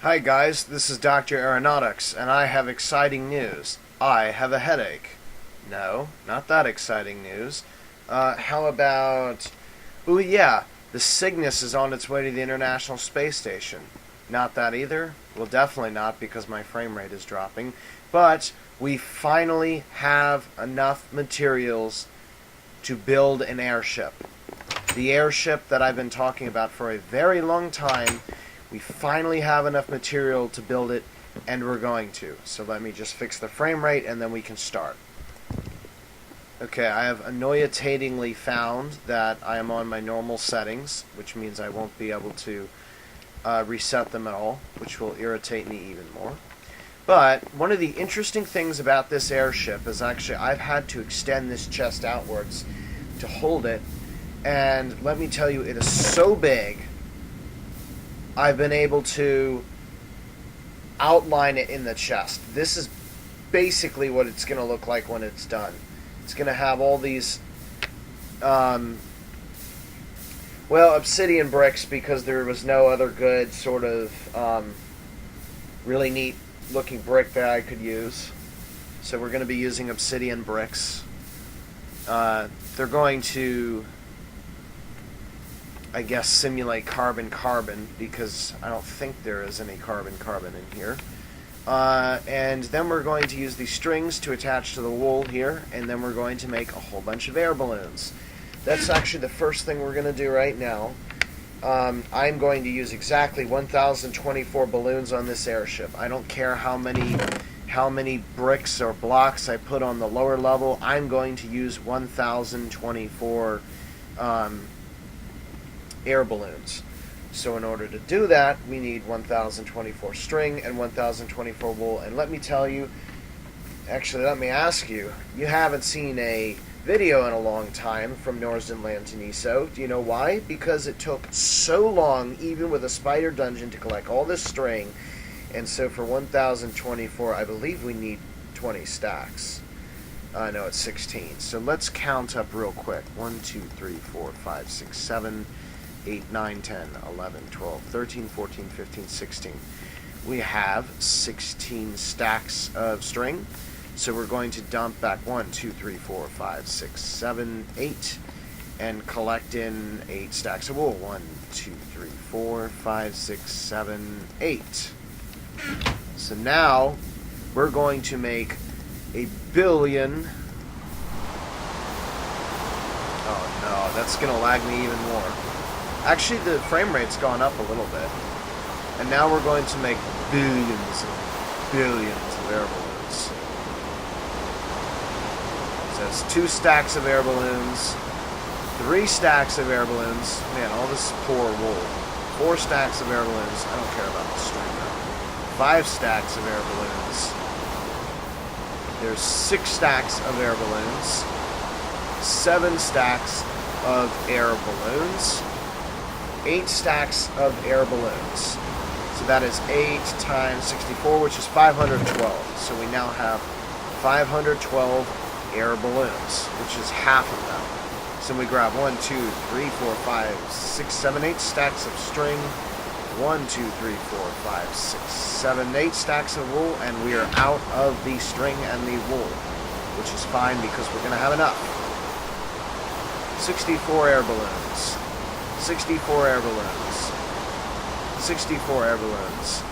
Hi guys, this is Dr. Aeronautics, and I have exciting news. I have a headache. No, not that exciting news. How about... Ooh, yeah, the Cygnus is on its way to the International Space Station. Not that either? Well, definitely not, because my frame rate is dropping. But we finally have enough materials to build an airship. The airship that I've been talking about for a very long time. We finally have enough material to build it, and we're going to. So let me just fix the frame rate, and then we can start. Okay, I have annotatingly found that I am on my normal settings, which means I won't be able to reset them at all, which will irritate me even more. But one of the interesting things about this airship is actually I've had to extend this chest outwards to hold it, and let me tell you, it is so big. I've been able to outline it in the chest. This is basically what it's going to look like when it's done. It's going to have all these, obsidian bricks, because there was no other good sort of really neat looking brick that I could use. So we're going to be using obsidian bricks. They're going to, I guess, simulate carbon-carbon, because I don't think there is any carbon-carbon in here. And then we're going to use these strings to attach to the wool here, and then we're going to make a whole bunch of air balloons. That's actually the first thing we're going to do right now. I'm going to use exactly 1,024 balloons on this airship. I don't care how many bricks or blocks I put on the lower level. I'm going to use 1,024 air balloons. So in order to do that, we need 1,024 string and 1,024 wool. And let me tell you, actually let me ask you, you haven't seen a video in a long time from Norsden land to Neso. Do you know why? Because it took so long, even with a spider dungeon, to collect all this string. And so for 1,024, I believe we need 20 stacks. No, it's 16. So let's count up real quick. 1, 2, 3, 4, 5, 6, 7, 8, 9, 10, 11, 12, 13, 14, 15, 16. We have 16 stacks of string. So we're going to dump back 1, 2, 3, 4, 5, 6, 7, 8, and collect in 8 stacks of wool. 1, 2, 3, 4, 5, 6, 7, 8. So now we're going to make a billion. Oh no, that's going to lag me even more. Actually, the frame rate's gone up a little bit. And now we're going to make billions and billions of air balloons. So it's 2 stacks of air balloons, 3 stacks of air balloons. Man, all this poor wool. 4 stacks of air balloons. I don't care about the string though. 5 stacks of air balloons. There's 6 stacks of air balloons. 7 stacks of air balloons. 8 stacks of air balloons. So that is 8 times 64, which is 512. So we now have 512 air balloons, which is half of them. So we grab 1, 2, 3, 4, 5, 6, 7, 8 stacks of string. 1, 2, 3, 4, 5, 6, 7, 8 stacks of wool, and we are out of the string and the wool, which is fine because we're going to have enough. 64 air balloons. 64 air balloons. 64 air balloons.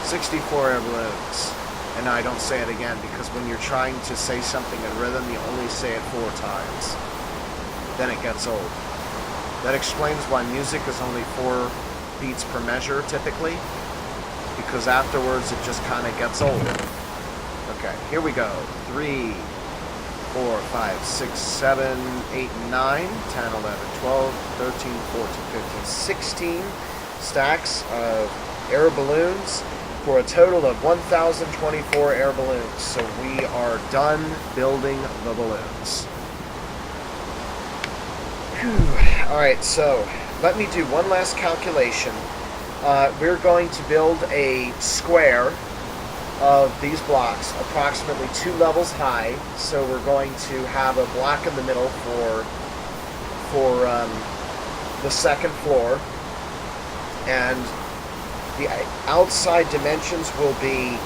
64 air balloons. And I don't say it again, because when you're trying to say something in rhythm, you only say it 4 times. Then it gets old. That explains why music is only 4 beats per measure, typically. Because afterwards, it just kind of gets old. Okay, here we go. 3, 4, 5, 6, 7, 8, 9, 10, 11, 12, 13, 14, 15, 16 stacks of air balloons for a total of 1,024 air balloons. So we are done building the balloons. Alright, so let me do one last calculation. We're going to build a square of these blocks, approximately 2 levels high. So we're going to have a block in the middle for the second floor, and The outside dimensions will be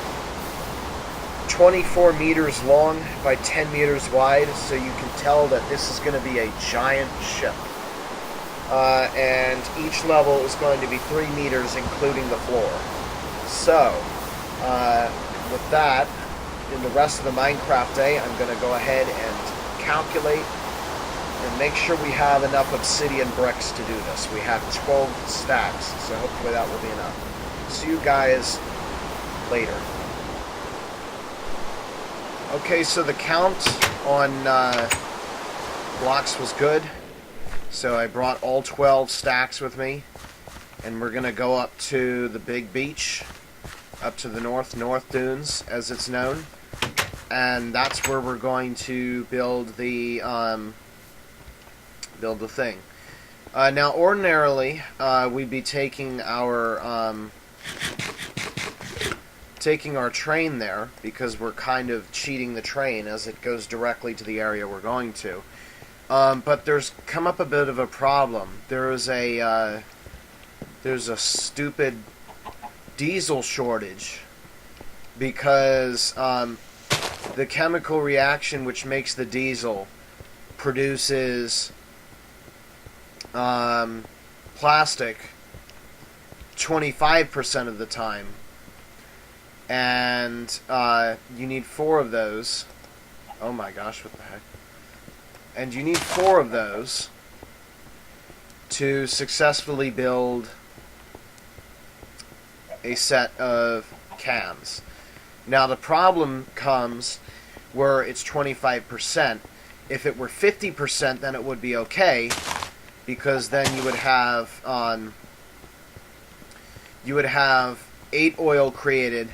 24 meters long by 10 meters wide, so you can tell that this is going to be a giant ship. And each level is going to be 3 meters, including the floor. So, with that, in the rest of the Minecraft day, I'm going to go ahead and calculate and make sure we have enough obsidian bricks to do this. We have 12 stacks, so hopefully that will be enough. See you guys later. Okay, so the count on blocks was good. So I brought all 12 stacks with me, and we're going to go up to the big beach, up to the Northdunes, as it's known. And that's where we're going to build the thing. Now, ordinarily, we'd be taking our train there, because we're kind of cheating the train as it goes directly to the area we're going to. But there's come up a bit of a problem. There's a stupid diesel shortage, because the chemical reaction which makes the diesel produces plastic 25% of the time, and you need 4 of those. Oh my gosh, what the heck? And you need 4 of those to successfully build a set of cans. Now the problem comes where it's 25%. If it were 50%, then it would be okay, because then you would have 8 oil created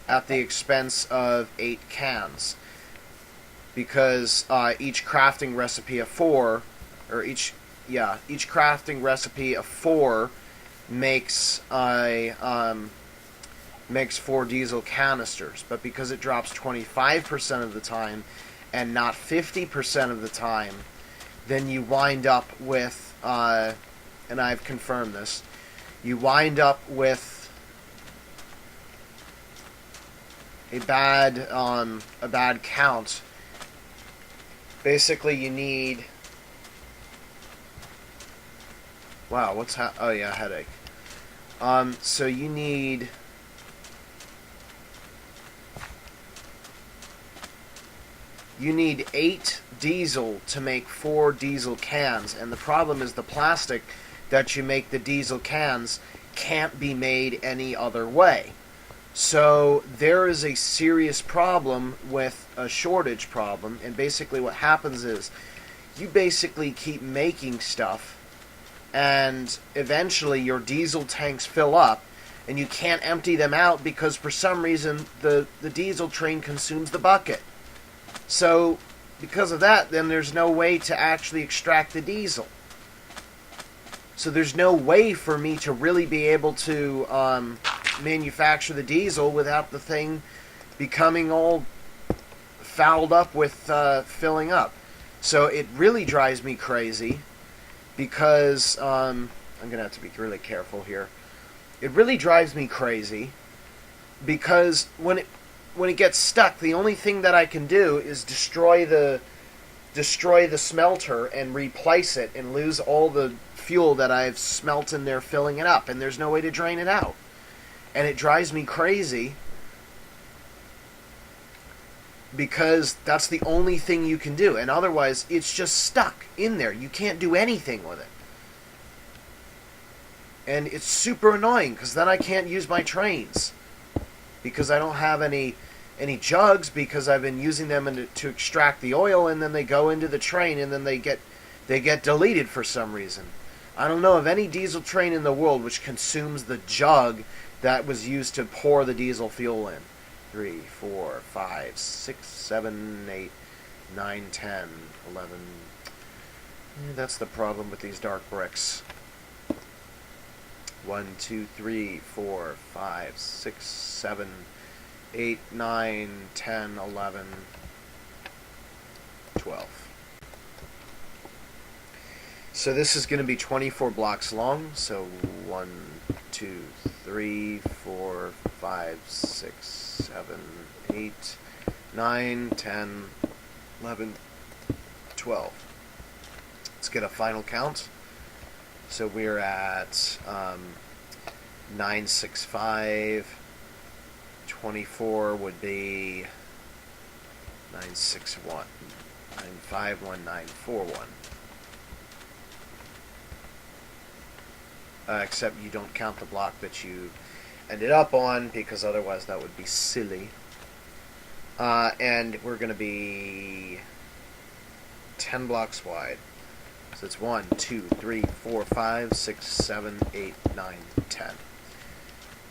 at the expense of 8 cans. Because each crafting recipe of 4, or each crafting recipe of 4 makes 4 diesel canisters. But because it drops 25% of the time and not 50% of the time, then you wind up with, and I've confirmed this, you wind up with a bad count. Basically, you need... Wow, what's oh yeah, headache. So you need... You need 8 diesel to make 4 diesel cans, and the problem is the plastic that you make the diesel cans can't be made any other way. So there is a serious problem with a shortage problem, and basically what happens is you basically keep making stuff, and eventually your diesel tanks fill up, and you can't empty them out because for some reason the diesel train consumes the bucket. So because of that, then there's no way to actually extract the diesel. So there's no way for me to really be able to manufacture the diesel without the thing becoming all fouled up with filling up. So it really drives me crazy, because I'm going to have to be really careful here. It really drives me crazy because when it gets stuck, the only thing that I can do is destroy the smelter and replace it and lose all the fuel that I've smelt in there filling it up, and there's no way to drain it out. And it drives me crazy because that's the only thing you can do, and otherwise it's just stuck in there. You can't do anything with it. And it's super annoying, because then I can't use my trains, because I don't have any jugs, because I've been using them to extract the oil, and then they go into the train, and then they get deleted for some reason. I don't know of any diesel train in the world which consumes the jug that was used to pour the diesel fuel in. 3, 4, 5, 6, 7, 8, 9, 10, 11. That's the problem with these dark bricks. 1, 2, 3, 4, 5, 6, 7, 8, 9, 10, 11, 12. So this is going to be 24 blocks long. So 1, 2, 3, 4, 5, 6, 7, 8, 9, 10, 11, 12. Let's get a final count. So we're at 965. 24 would be 961. 951, 941. Except you don't count the block that you ended up on, because otherwise that would be silly. And we're going to be 10 blocks wide. So it's 1, 2, 3, 4, 5, 6, 7, 8, 9, 10.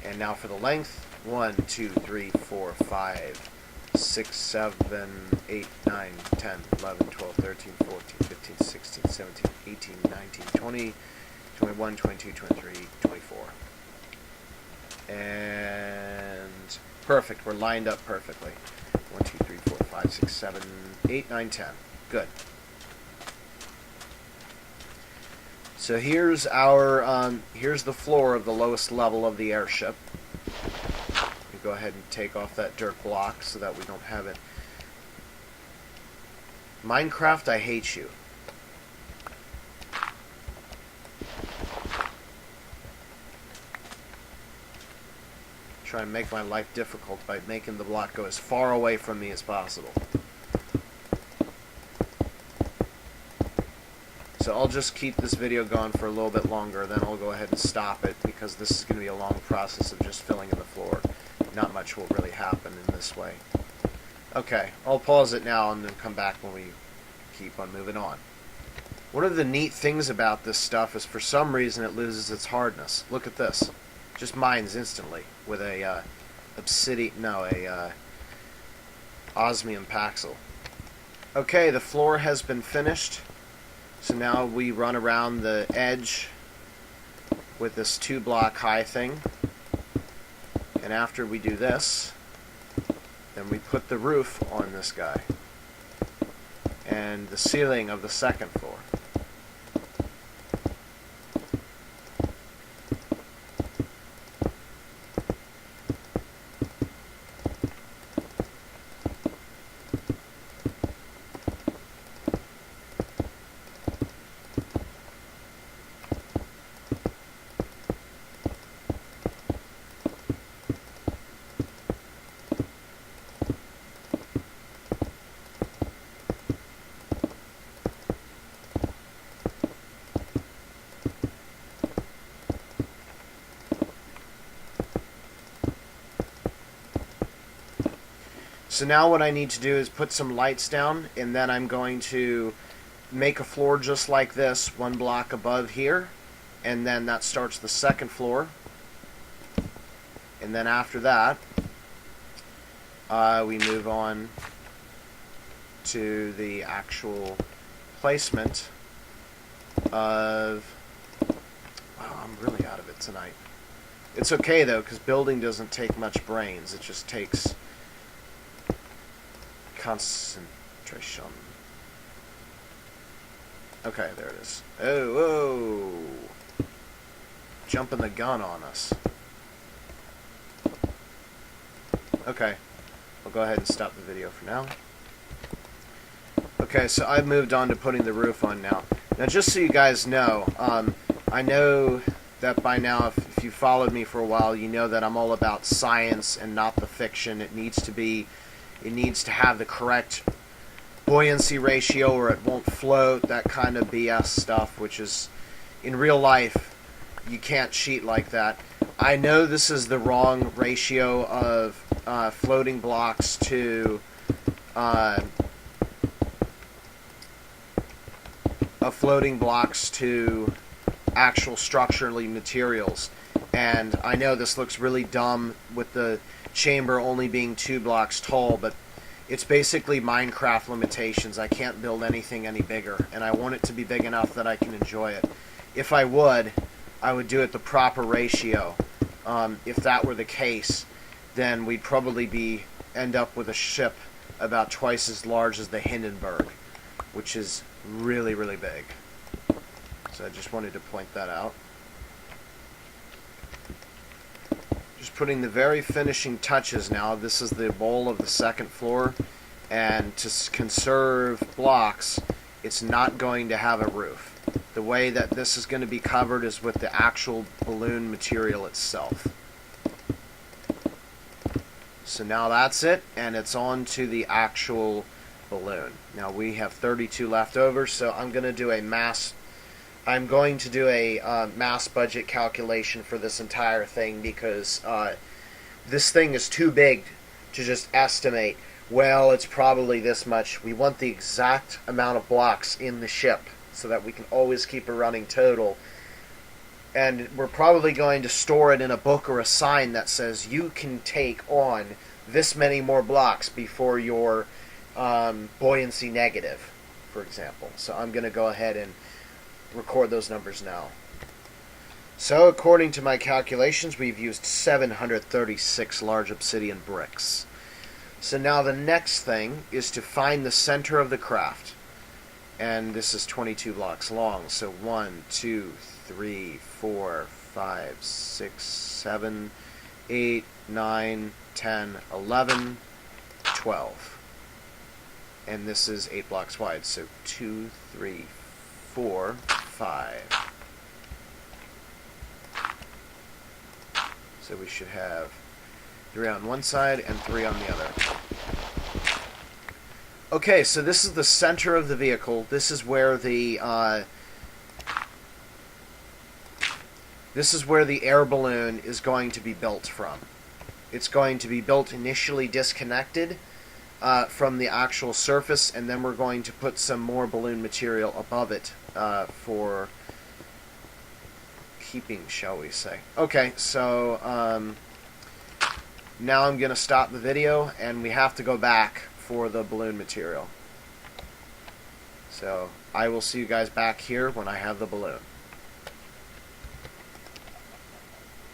And now for the length. 1, 2, 3, 4, 5, 6, 7, 8, 9, 10, 11, 12, 13, 14, 15, 16, 17, 18, 19, 20, 21, 22, 23, 24. And perfect. We're lined up perfectly. 1, 2, 3, 4, 5, 6, 7, 8, 9, 10. Good. So here's our here's the floor of the lowest level of the airship. Go ahead and take off that dirt block so that we don't have it. Minecraft, I hate you. Try and make my life difficult by making the block go as far away from me as possible. So I'll just keep this video going for a little bit longer, then I'll go ahead and stop it, because this is going to be a long process of just filling in the floor. Not much will really happen in this way. Okay, I'll pause it now and then come back when we keep on moving on. One of the neat things about this stuff is for some reason it loses its hardness. Look at this. Just mines instantly with a osmium paxel. Okay, the floor has been finished. So now we run around the edge with this 2-block high thing. And after we do this, then we put the roof on this guy and the ceiling of the second floor. So now what I need to do is put some lights down, and then I'm going to make a floor just like this, 1 block above here, and then that starts the second floor. And then after that, we move on to the actual placement of... Wow, I'm really out of it tonight. It's okay though, because building doesn't take much brains, it just takes concentration. Okay, there it is. Oh, whoa! Jumping the gun on us. Okay, I'll go ahead and stop the video for now. Okay, so I've moved on to putting the roof on now. Now, just so you guys know, I know that by now, if you followed me for a while, you know that I'm all about science and not the fiction. It needs to have the correct buoyancy ratio or it won't float, that kind of BS stuff, which is, in real life, you can't cheat like that. I know this is the wrong ratio of floating blocks to actual structurally materials. And I know this looks really dumb with the chamber only being 2 blocks tall, but it's basically Minecraft limitations. I can't build anything any bigger, and I want it to be big enough that I can enjoy it. If I would do it the proper ratio. If that were the case, then we'd probably end up with a ship about twice as large as the Hindenburg, which is really, really big. So I just wanted to point that out. just putting the very finishing touches now. This is the bowl of the second floor, and to conserve blocks, it's not going to have a roof. The way that this is going to be covered is with the actual balloon material itself. So now that's it, and it's on to the actual balloon. Now we have 32 left over, so I'm going to do a mass budget calculation for this entire thing, because this thing is too big to just estimate, well, it's probably this much. We want the exact amount of blocks in the ship so that we can always keep a running total. And we're probably going to store it in a book or a sign that says you can take on this many more blocks before your buoyancy negative, for example. So I'm going to go ahead and record those numbers now. So according to my calculations, we've used 736 large obsidian bricks. So now the next thing is to find the center of the craft. And this is 22 blocks long. So 1, 2, 3, 4, 5, 6, 7, 8, 9, 10, 11, 12. And this is 8 blocks wide. So 2, 3, 4, 5. So we should have 3 on one side and 3 on the other. Okay, so this is the center of the vehicle. This is where the air balloon is going to be built from. It's going to be built initially disconnected from the actual surface, and then we're going to put some more balloon material above it for keeping, shall we say. Okay, so now I'm going to stop the video, and we have to go back for the balloon material. So I will see you guys back here when I have the balloon.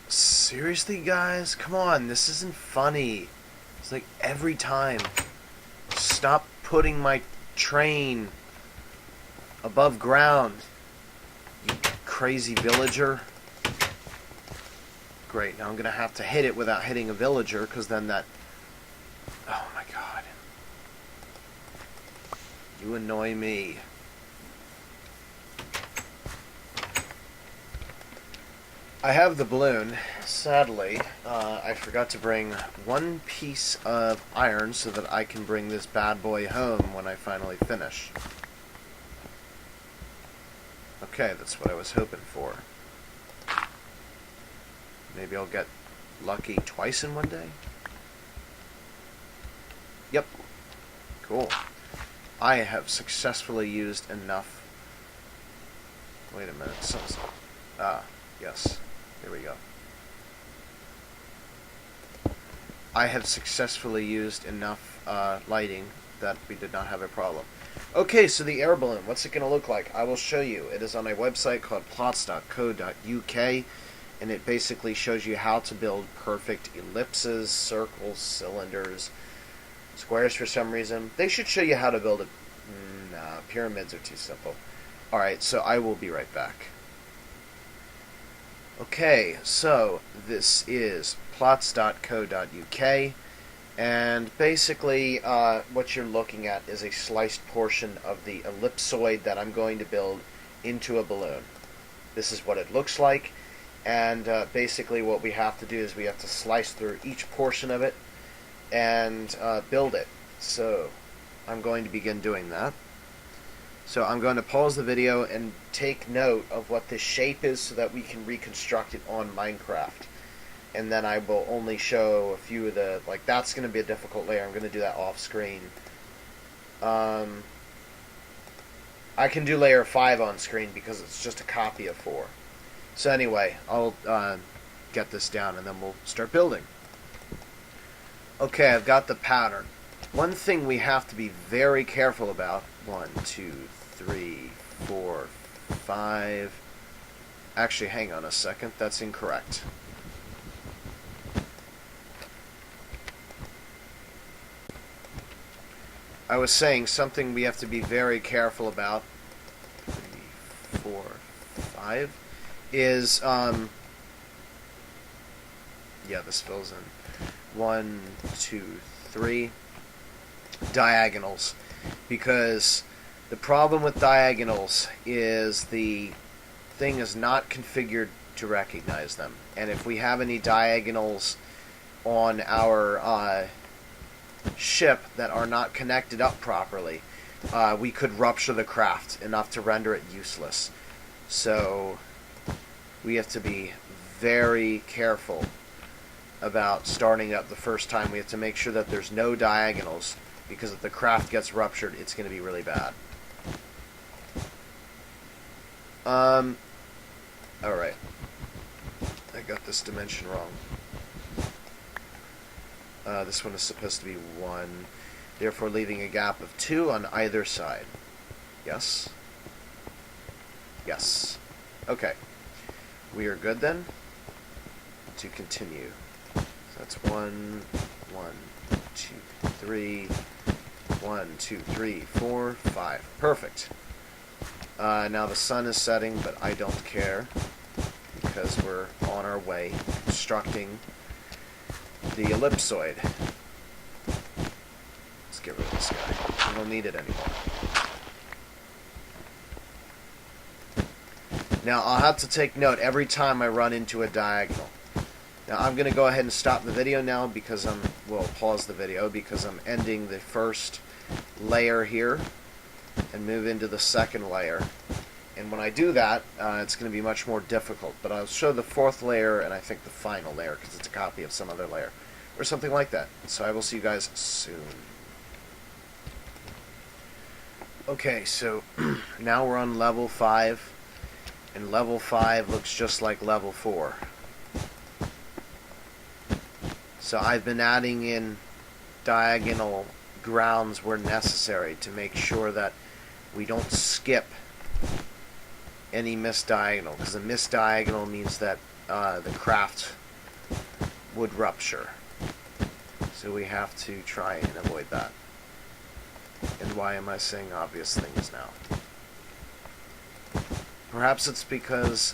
Seriously, guys? Come on, this isn't funny. It's like every time. Stop putting my train above ground, you crazy villager. Great, now I'm going to have to hit it without hitting a villager, because then that... Oh my god. You annoy me. I have the balloon. Sadly, I forgot to bring one piece of iron so that I can bring this bad boy home when I finally finish. Okay, that's what I was hoping for. Maybe I'll get lucky twice in one day? Yep. Cool. I have successfully used enough... Wait a minute. Yes. Here we go. I have successfully used enough lighting that we did not have a problem. Okay, so the air balloon, what's it going to look like? I will show you. It is on a website called plots.co.uk, and it basically shows you how to build perfect ellipses, circles, cylinders, squares for some reason. They should show you how to build it. Nah, pyramids are too simple. Alright, so I will be right back. Okay, so this is plots.co.uk, and basically what you're looking at is a sliced portion of the ellipsoid that I'm going to build into a balloon. This is what it looks like, and basically what we have to do is we have to slice through each portion of it and build it. So I'm going to begin doing that. So I'm going to pause the video and take note of what this shape is so that we can reconstruct it on Minecraft. And then I will only show a few of the, like, that's going to be a difficult layer. I'm going to do that off screen. I can do layer 5 on screen because it's just a copy of 4. So anyway, I'll get this down and then we'll start building. Okay, I've got the pattern. One thing we have to be very careful about, 1, 2, 3, 4, 5. Actually, hang on a second, that's incorrect. I was saying something we have to be very careful about, 3, 4, 5, is, yeah, this fills in 1, 2, 3 diagonals, because the problem with diagonals is the thing is not configured to recognize them, and if we have any diagonals on our ship that are not connected up properly, we could rupture the craft enough to render it useless. So we have to be very careful about starting up the first time. We have to make sure that there's no diagonals, because if the craft gets ruptured, it's going to be really bad. Alright. I got this dimension wrong. This one is supposed to be 1, therefore leaving a gap of 2 on either side. Yes? Yes. Okay. We are good then to continue. So that's 1, 1, 2, 3, 1, 2, 3, 4, 5. Perfect. Now the sun is setting, but I don't care, because we're on our way constructing the ellipsoid. Let's get rid of this guy. We don't need it anymore. Now I'll have to take note every time I run into a diagonal. Now I'm going to go ahead and stop the video now, because pause the video, because I'm ending the first layer here and move into the second layer. And when I do that, it's going to be much more difficult. But I'll show the fourth layer and I think the final layer, because it's a copy of some other layer, or something like that. So I will see you guys soon. Okay, so now we're on level 5, and level 5 looks just like level 4. So I've been adding in diagonal grounds where necessary to make sure that we don't skip any missed diagonal, because a missed diagonal means that the craft would rupture. So we have to try and avoid that. And why am I saying obvious things now? Perhaps it's because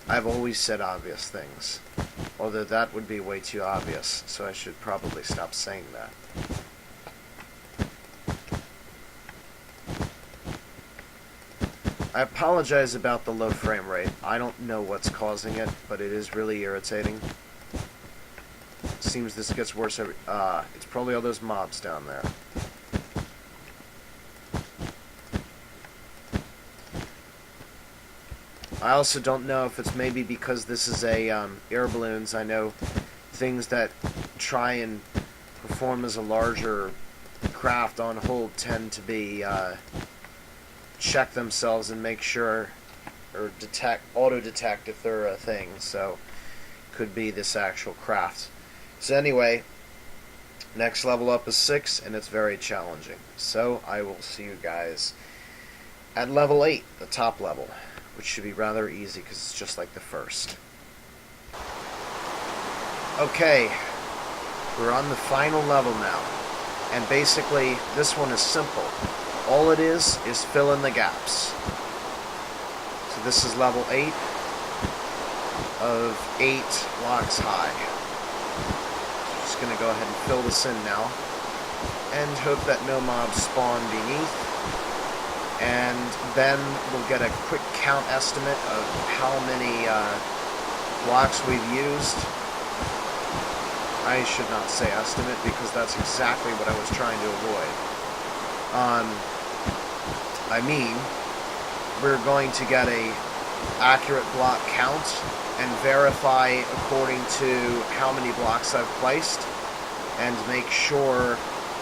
I've always said obvious things, although that would be way too obvious, so I should probably stop saying that. I apologize about the low frame rate. I don't know what's causing it, but it is really irritating. It seems this gets worse every... it's probably all those mobs down there. I also don't know if it's maybe because this is a air balloons. I know things that try and perform as a larger craft on hold tend to be check themselves and make sure, or auto detect if they're a thing. So could be this actual craft. So anyway, next level up is 6, and it's very challenging. So I will see you guys at level 8, the top level, which should be rather easy because it's just like the first. Okay, we're on the final level now, and basically this one is simple. All it is fill in the gaps. So this is level 8 of 8 blocks high. Just going to go ahead and fill this in now, and hope that no mobs spawn beneath. And then we'll get a quick count estimate of how many blocks we've used. I should not say estimate, because that's exactly what I was trying to avoid. I mean, we're going to get a accurate block count and verify according to how many blocks I've placed, and make sure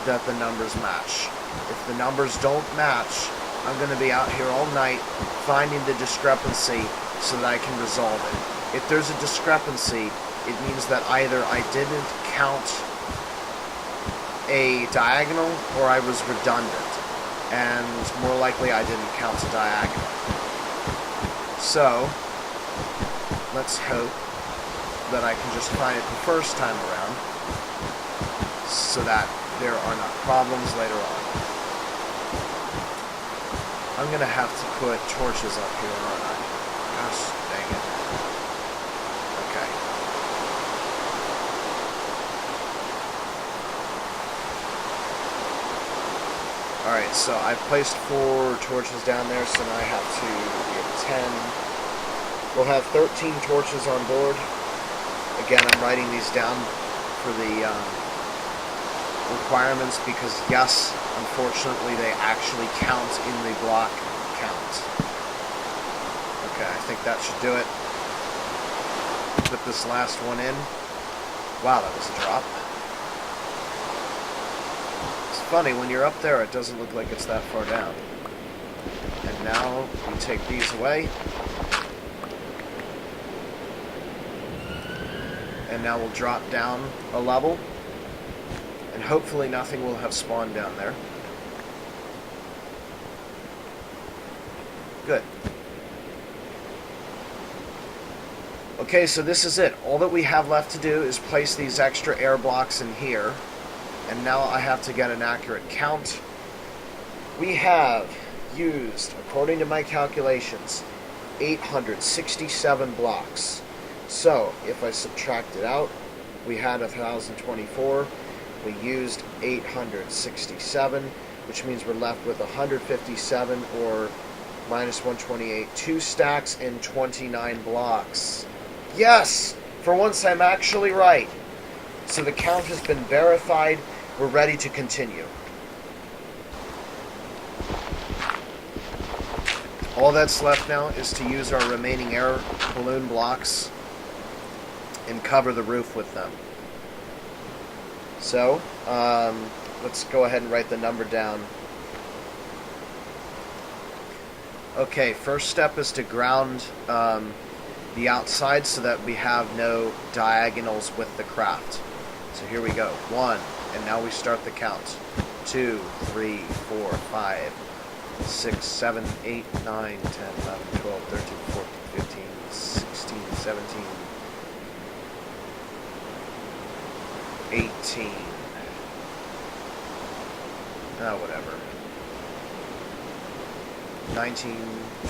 that the numbers match. If the numbers don't match, I'm going to be out here all night finding the discrepancy so that I can resolve it. If there's a discrepancy, it means that either I didn't count a diagonal or I was redundant, and more likely I didn't count a diagonal. So let's hope that I can just find it the first time around so that there are not problems later on. I'm going to have to put torches up here, aren't I? Gosh dang it. Okay. Alright, so I placed 4 torches down there, so now I have to get 10. We'll have 13 torches on board. Again, I'm writing these down for the requirements because, yes, unfortunately, they actually count in the block count. Okay, I think that should do it. Put this last one in. Wow, that was a drop. It's funny, when you're up there, it doesn't look like it's that far down. And now we take these away. And now we'll drop down a level. And hopefully nothing will have spawned down there. Good. Okay, so this is it. All that we have left to do is place these extra air blocks in here. And now I have to get an accurate count. We have used, according to my calculations, 867 blocks. So, if I subtract it out, we had 1,024. We used 867, which means we're left with 157 or minus 128. 2 stacks and 29 blocks. Yes! For once I'm actually right. So the count has been verified. We're ready to continue. All that's left now is to use our remaining air balloon blocks and cover the roof with them. So, let's go ahead and write the number down. Okay, first step is to ground the outside so that we have no diagonals with the craft. So here we go. 1, and now we start the count. 2, 3, 4, 5, 6, 7, 8, 9, 10, 11, 12, 13, 14, 15, 16, 17, 18. Whatever. 19,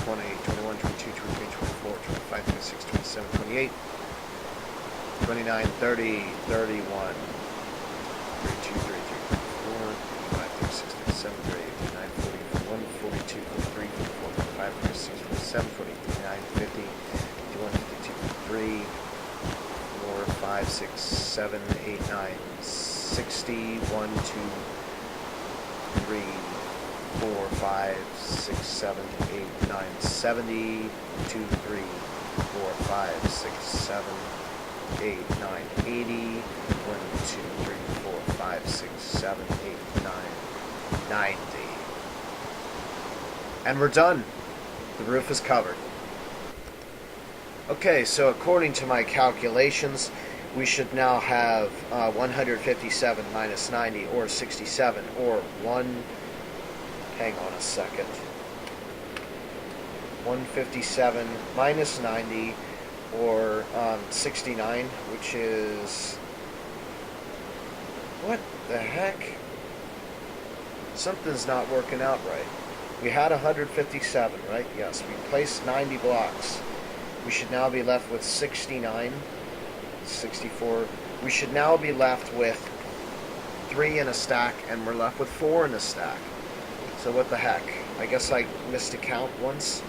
20, 21, 22, 23, 24, 25, 26, 27, 28, 29, 30, 31, 32, 33, 34, 35, 36, 37, 38, 39, 40, 41, 42, 43, 44, 45, 46, 47, 48, 49, 50, 51, 52, 53, 4, 5, 6, 7, 8, 9, 60, 1, 2, 3, 4, 5, 6, 7, 8, 9, 70, 2, 3, 4, 5, 6, 7, 8, 9, 80, 1, 2, 3, 4, 5, 6, 7, 8, 9, 90. And we're done. The roof is covered. Okay, so according to my calculations, we should now have 157 minus 90, or 67, or 1... Hang on a second. 157 minus 90, or 69, which is... What the heck? Something's not working out right. We had 157, right? Yes, we placed 90 blocks. We should now be left with 69, 64. We should now be left with 3 in a stack, and we're left with 4 in a stack. So what the heck? I guess I missed a count once.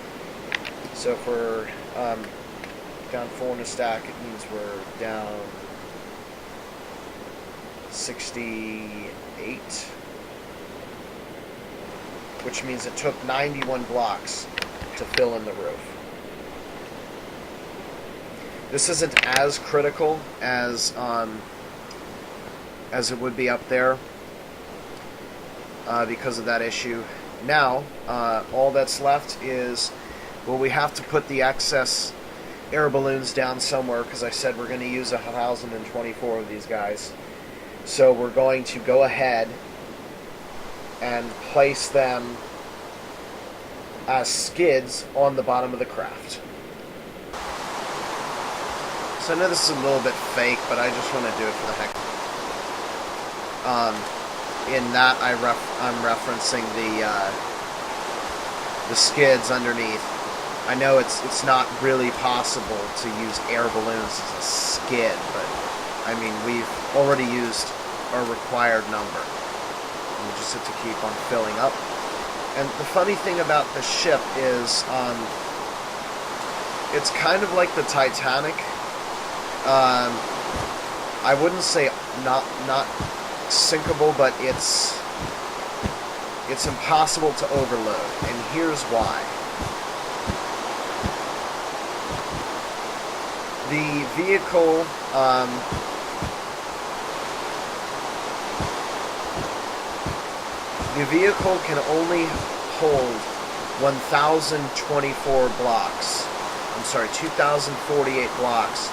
So if we're down 4 in a stack, it means we're down 68. Which means it took 91 blocks to fill in the roof. This isn't as critical as it would be up there. Because of that issue. Now, all that's left is, well, we have to put the excess air balloons down somewhere, because I said we're going to use 1,024 of these guys. So we're going to go ahead and place them as skids on the bottom of the craft. So I know this is a little bit fake, but I just want to do it for the heck. In that, I'm referencing the skids underneath. I know it's not really possible to use air balloons as a skid, but I mean, we've already used our required number. And you just have to keep on filling up. And the funny thing about the ship is, it's kind of like the Titanic. I wouldn't say not sinkable, but it's impossible to overload, and here's why. The vehicle, can only hold 1,024 blocks. I'm sorry, 2,048 blocks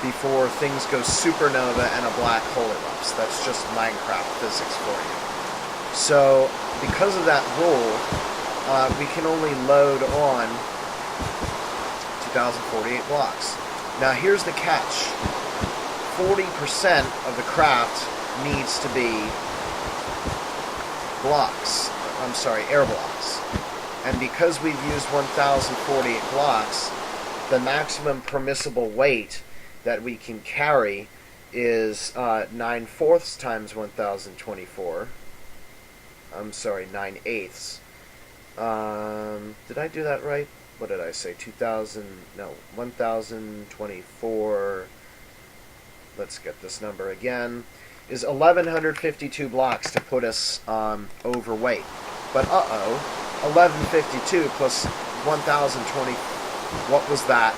before things go supernova and a black hole erupts. That's just Minecraft physics for you. So, because of that rule, we can only load on 2,048 blocks. Now here's the catch. 40% of the craft needs to be blocks. I'm sorry, air blocks. And because we've used 1,048 blocks, the maximum permissible weight that we can carry is 9/4 times 1,024. I'm sorry, 9/8. Did I do that right? What did I say? 1,024. Let's get this number again. Is 1,152 blocks to put us overweight. But 1,152 plus 1,020. What was that?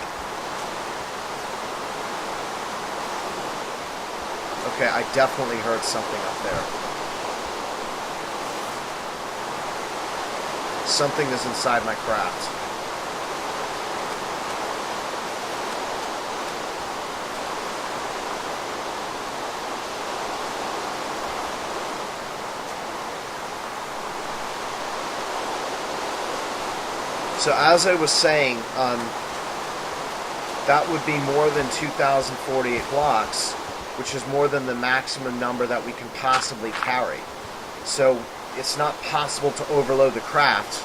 Okay, I definitely heard something up there. Something is inside my craft. So as I was saying, that would be more than 2,048 blocks, which is more than the maximum number that we can possibly carry. So it's not possible to overload the craft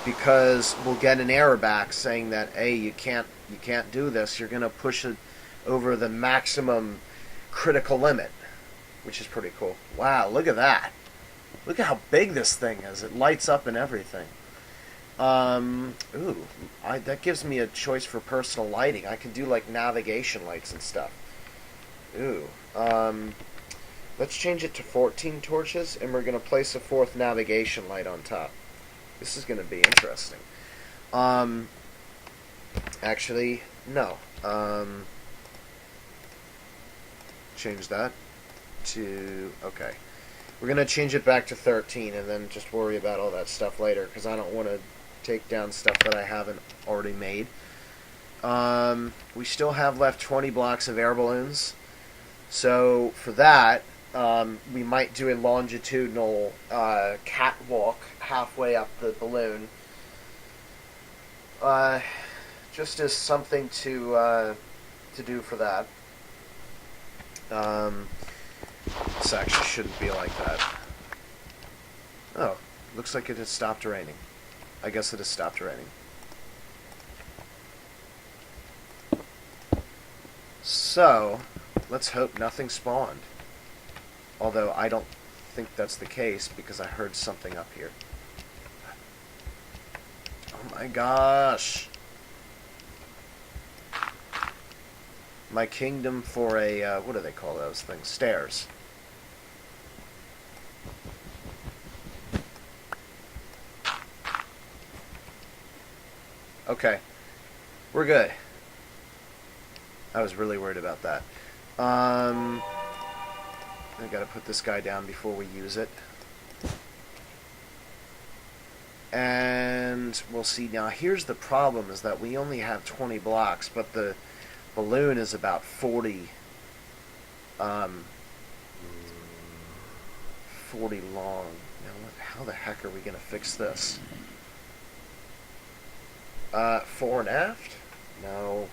because we'll get an error back saying that, hey, you can't do this. You're going to push it over the maximum critical limit, which is pretty cool. Wow, look at that. Look at how big this thing is. It lights up and everything. That gives me a choice for personal lighting. I can do like navigation lights and stuff. Let's change it to 14 torches, and we're going to place a 4th navigation light on top. This is going to be interesting. Actually, no. Change that to, okay. We're going to change it back to 13 and then just worry about all that stuff later, because I don't want to take down stuff that I haven't already made. We still have left 20 blocks of air balloons. So for that, we might do a longitudinal catwalk halfway up the balloon. Just as something to do for that. This actually shouldn't be like that. Oh, looks like it has stopped raining. I guess it has stopped raining. So, let's hope nothing spawned. Although I don't think that's the case because I heard something up here. Oh my gosh. My kingdom for a, what do they call those things? Stairs. Okay. We're good. I was really worried about that. I gotta put this guy down before we use it. And we'll see. Now, here's the problem, is that we only have 20 blocks, but the balloon is about 40 long. Now, how the heck are we going to fix this? Fore and aft? No.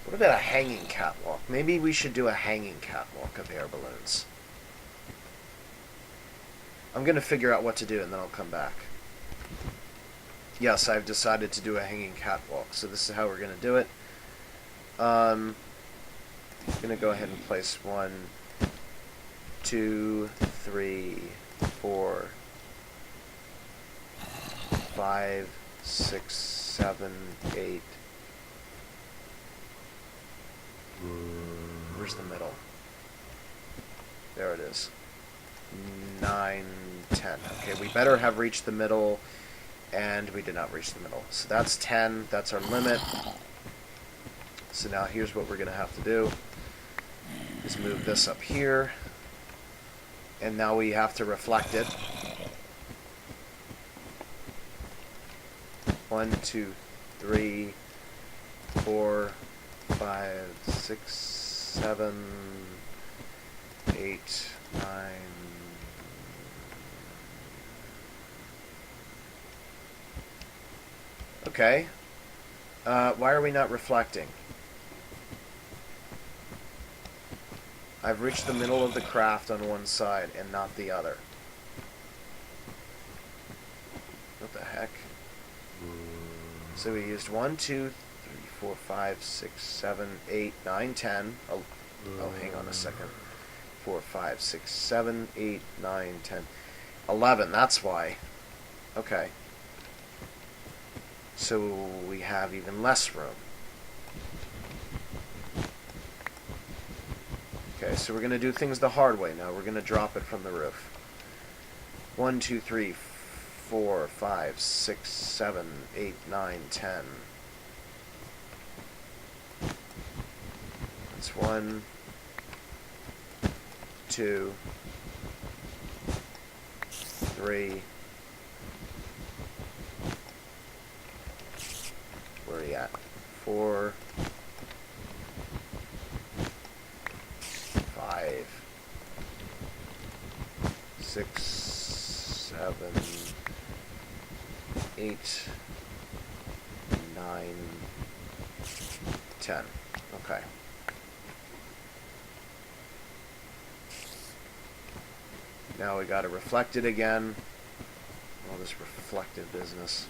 What about a hanging catwalk? Maybe we should do a hanging catwalk of air balloons. I'm going to figure out what to do and then I'll come back. Yes, I've decided to do a hanging catwalk, so this is how we're going to do it. I'm going to go ahead and place one 2, 3, 4, 5, 6, 7, 8. Where's the middle? There it is. 9, 10. Okay, we better have reached the middle, and we did not reach the middle. So that's 10. That's our limit. So now here's what we're going to have to do. Is move this up here. And now we have to reflect it. 1, 2, 3, 4, 5, 6, 7, 8, 9. Okay. Why are we not reflecting? I've reached the middle of the craft on one side and not the other. What the heck? So we used 1, 2, 3, 4, 5, 6, 7, 8, 9, 10. Oh, hang on a second. 4, 5, 6, 7, 8, 9, 10. 11, that's why. Okay. So we have even less room. Okay, so we're going to do things the hard way now. We're going to drop it from the roof. 1, 2, 3, 4, 5, 6, 7, 8, 9, 10. That's 1, 2, 3. Where are you at? 4, 5, 6, 7, 8, 9, 10. Okay. Now we got to reflect it again. All this reflective business.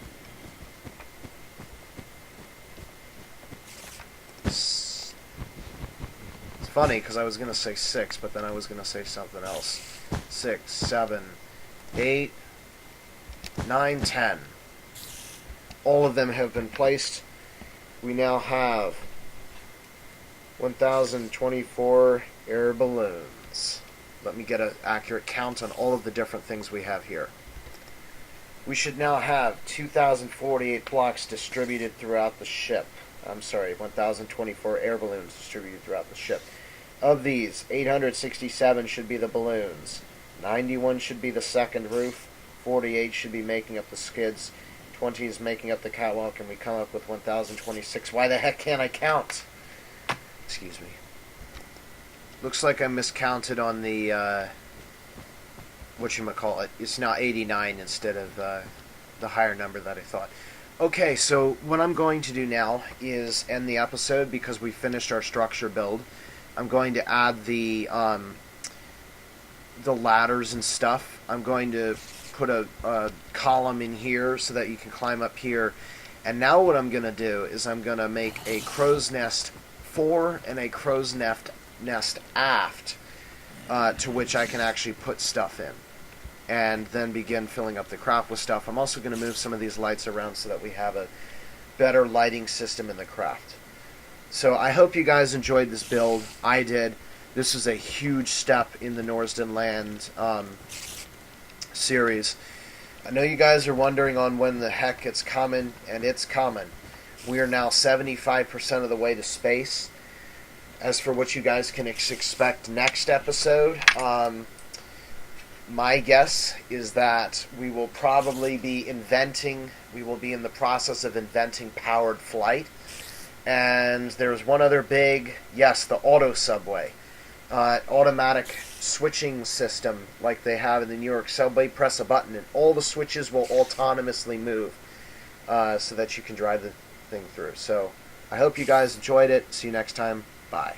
It's funny because I was going to say 6, but then I was going to say something else. 6, 7, 8, 9, 10. All of them have been placed. We now have 1,024 air balloons. Let me get an accurate count on all of the different things we have here. We should now have 2,048 blocks distributed throughout the ship. I'm sorry, 1,024 air balloons distributed throughout the ship. Of these, 867 should be the balloons. 91 should be the second roof. 48 should be making up the skids. 20 is making up the catwalk, and we come up with 1,026. Why the heck can't I count? Excuse me. Looks like I miscounted on the, whatchamacallit. It's now 89 instead of the higher number that I thought. Okay, so what I'm going to do now is end the episode because we finished our structure build. I'm going to add the ladders and stuff. I'm going to put a column in here so that you can climb up here. And now what I'm going to do is I'm going to make a crow's nest fore and a crow's nest aft to which I can actually put stuff in. And then begin filling up the craft with stuff. I'm also going to move some of these lights around so that we have a better lighting system in the craft. So I hope you guys enjoyed this build. I did. This is a huge step in the Norsden Land series. I know you guys are wondering on when the heck it's coming, and it's coming. We are now 75% of the way to space. As for what you guys can expect next episode, my guess is that we will probably be we will be in the process of inventing powered flight. And there's one other the auto subway. Automatic switching system like they have in the New York subway. Press a button and all the switches will autonomously move so that you can drive the thing through. So I hope you guys enjoyed it. See you next time. Bye.